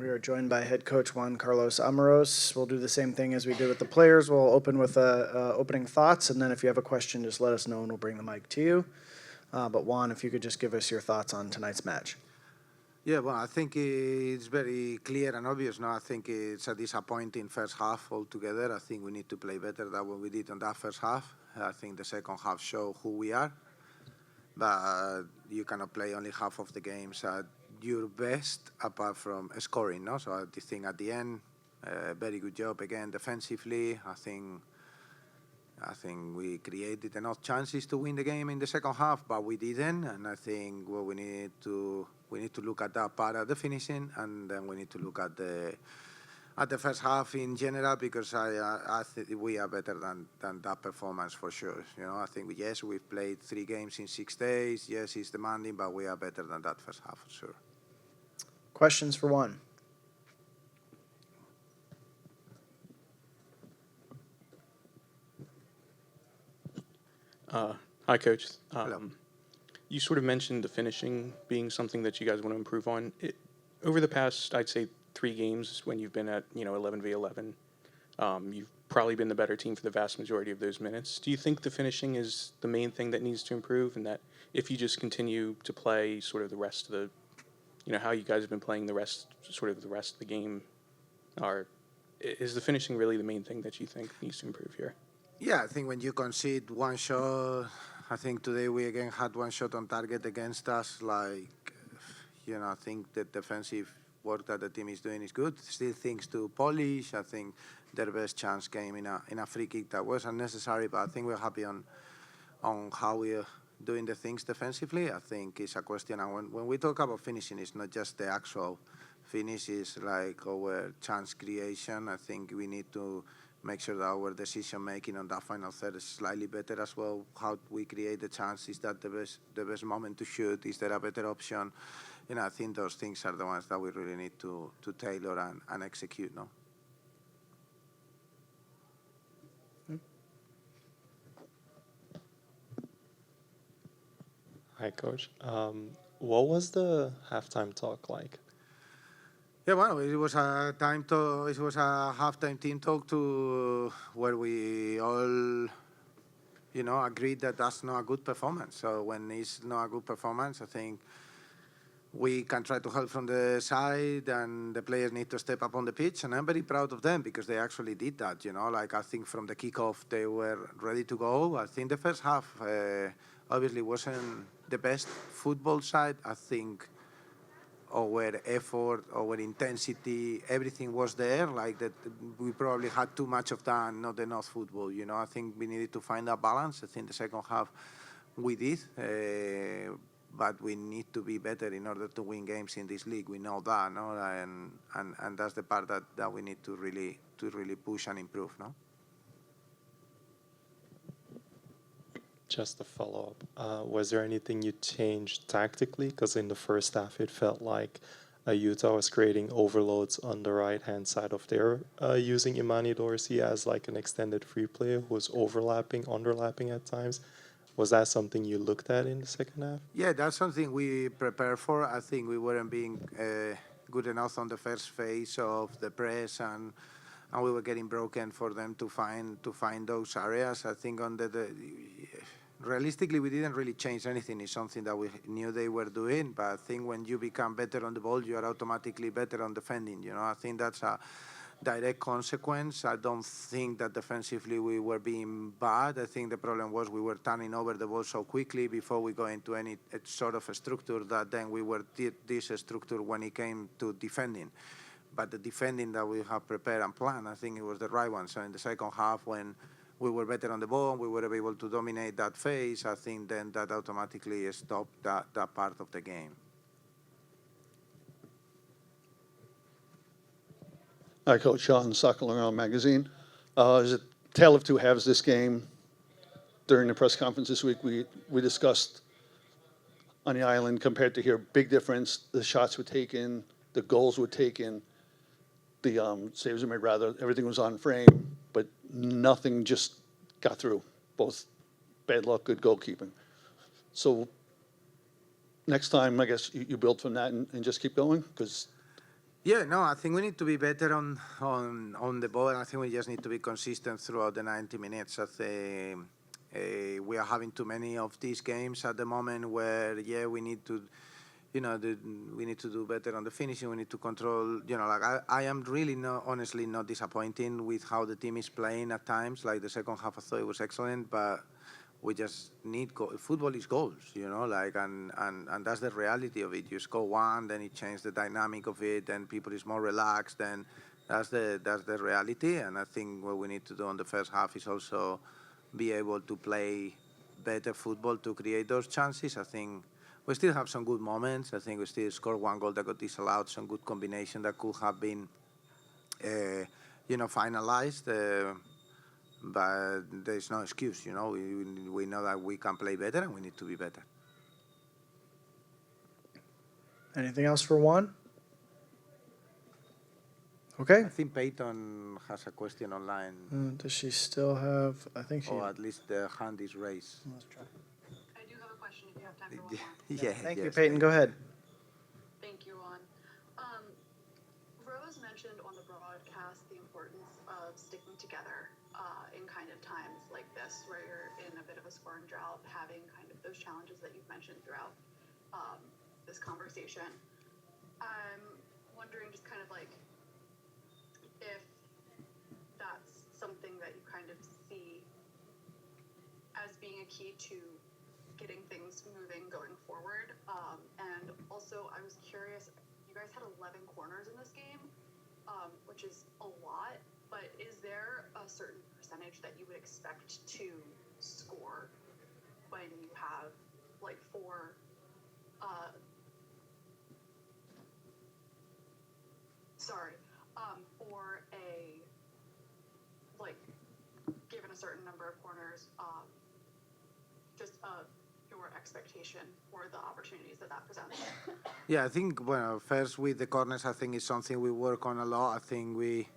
We are joined by head coach Juan Carlos Amorós. We'll do the same thing as we did with the players. We'll open with opening thoughts, and then if you have a question, just let us know, and we'll bring the mic to you. But Juan, if you could just give us your thoughts on tonight's match. Yeah, well, I think it's very clear and obvious. No, I think it's a disappointing first half altogether. I think we need to play better than what we did on that first half. I think the second half showed who we are, but you cannot play only half of the games at your best apart from scoring. No, so I think at the end, very good job again defensively. I think we created enough chances to win the game in the second half, but we didn't. And I think we need to look at that part of the finishing, and then we need to look at the first half in general, because I think we are better than that performance for sure. You know, I think yes, we've played 3 games in 6 days. Yes, it's demanding, but we are better than that first half for sure. Questions for Juan? Hi, Coach. Hello. You sort of mentioned the finishing being something that you guys want to improve on. Over the past, I'd say, 3 games when you've been at 11v11, you've probably been the better team for the vast majority of those minutes. Do you think the finishing is the main thing that needs to improve, and that if you just continue to play sort of the rest of the, how you guys have been playing the rest of the game, is the finishing really the main thing that you think needs to improve here? Yeah, I think when you concede one shot, I think today we again had one shot on target against us. I think the defensive work that the team is doing is good. Still things to polish. I think their best chance came in a free kick that was unnecessary, but I think we're happy on how we're doing the things defensively. I think it's a question, and when we talk about finishing, it's not just the actual finish, it's like our chance creation. I think we need to make sure that our decision making on that final third is slightly better as well. How we create the chance, is that the best moment to shoot? Is there a better option? I think those things are the ones that we really need to tailor and execute. No. Hi, Coach. What was the halftime talk like? Yeah, well, it was a halftime team talk where we all, agreed that that's not a good performance. So when it's not a good performance, I think we can try to help from the side, and the players need to step up on the pitch. And I'm very proud of them because they actually did that. I think from the kickoff they were ready to go. I think the first half obviously wasn't the best football side. I think our effort, our intensity, everything was there. We probably had too much of that and not enough football. I think we needed to find that balance. I think the second half we did, but we need to be better in order to win games in this league. We know that, no? And that's the part that we need to really push and improve, no? Just a follow-up. Was there anything you changed tactically? Because in the first half, it felt like Utah was creating overloads on the right-hand side of their using Imani Dorsey as like an extended free player who was underlapping at times. Was that something you looked at in the second half? Yeah, that's something we prepared for. I think we weren't being good enough on the first phase of the press, and we were getting broken for them to find those areas. I think on realistically, we didn't really change anything. It's something that we knew they were doing, but I think when you become better on the ball, you are automatically better on defending. I think that's a direct consequence. I don't think that defensively we were being bad. I think the problem was we were turning over the ball so quickly before we go into any sort of a structure that then we were this structure when it came to defending. But the defending that we have prepared and planned, I think it was the right one. So in the second half, when we were better on the ball, we were able to dominate that phase, I think then that automatically stopped that part of the game. Hi, Coach Sean, Soccer Around Magazine. Is it tale of two halves this game? During the press conference this week, we discussed on the island, compared to here, big difference. The shots were taken, the goals were taken, the saves were made, rather. Everything was on frame, but nothing just got through. Both bad luck, good goalkeeping. So next time, I guess you build from that and just keep going, because Yeah, no, I think we need to be better on the ball, and I think we just need to be consistent throughout the 90 minutes. I think we are having too many of these games at the moment where, yeah, we need to, we need to do better on the finishing. We need to control, I am really honestly not disappointed with how the team is playing at times. Like the second half, I thought it was excellent, but we just need football is goals, and that's the reality of it. You score one, then it changes the dynamic of it, and people is more relaxed, and that's the reality. And I think what we need to do in the first half is also be able to play better football to create those chances. I think we still have some good moments. I think we still scored one goal that got disallowed, some good combination that could have been, finalized. But there's no excuse, we know that we can play better and we need to be better. Anything else for Juan? Okay. I think Peyton has a question online, Does she still have, I think she. or at least the hand is raised. Let's try. I do have a question if you have time for one more. Yeah, Thank you, yes. Peyton. Go ahead. Thank you, Juan. Rose mentioned on the broadcast the importance of sticking together in kind of times like this, where you're in a bit of a scoring drought, having kind of those challenges that you've mentioned throughout this conversation. I'm wondering just kind of like if that's something that you kind of see as being a key to getting things moving going forward. And also, I was curious, you guys had 11 corners in this game, which is a lot, but is there a certain percentage that you would expect to score when you have like four for a, like, given a certain number of corners, just your expectation for the opportunities that presents? Yeah, I think, well, first with the corners, I think it's something we work on a lot. I think we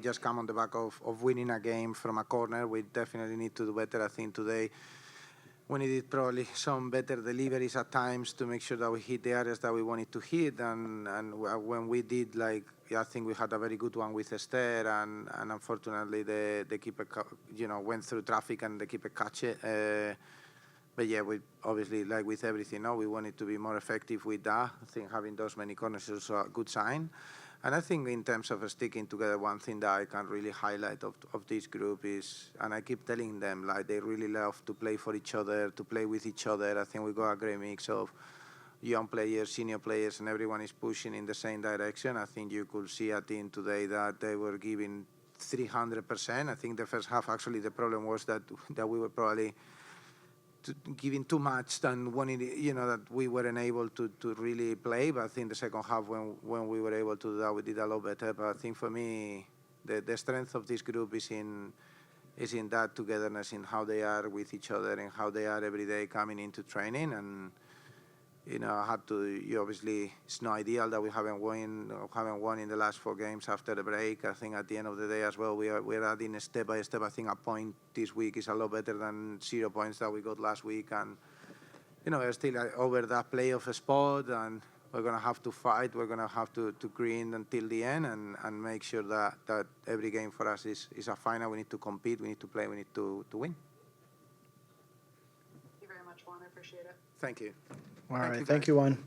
just come on the back of winning a game from a corner. We definitely need to do better. I think today we needed probably some better deliveries at times to make sure that we hit the areas that we wanted to hit. And when we did, I think we had a very good one with Esther, and unfortunately the keeper, went through traffic and the keeper catch it. But yeah, we obviously, like with everything, we wanted to be more effective with that. I think having those many corners is also a good sign. And I think in terms of sticking together, one thing that I can really highlight of this group is, and I keep telling them, they really love to play for each other, to play with each other. I think we got a great mix of young players, senior players, and everyone is pushing in the same direction. I think you could see a team today that they were giving 300%. I think the first half, actually, the problem was that we were probably giving too much than wanting, that we weren't able to really play. But I think the second half, when we were able to do that, we did a lot better. But I think for me, the strength of this group is in that togetherness, in how they are with each other and how they are every day coming into training. And obviously, it's not ideal that we haven't won in the last 4 games after the break. I think at the end of the day as well, we're adding step by step. I think a point this week is a lot better than 0 points that we got last week. And, we're still over that playoff spot, and we're going to have to fight. We're going to have to grind until the end and make sure that every game for us is a final. We need to compete. We need to play. We need to win. Thank you very much, Juan. I appreciate it. Thank you. All right. you, Thank guys. you, Juan.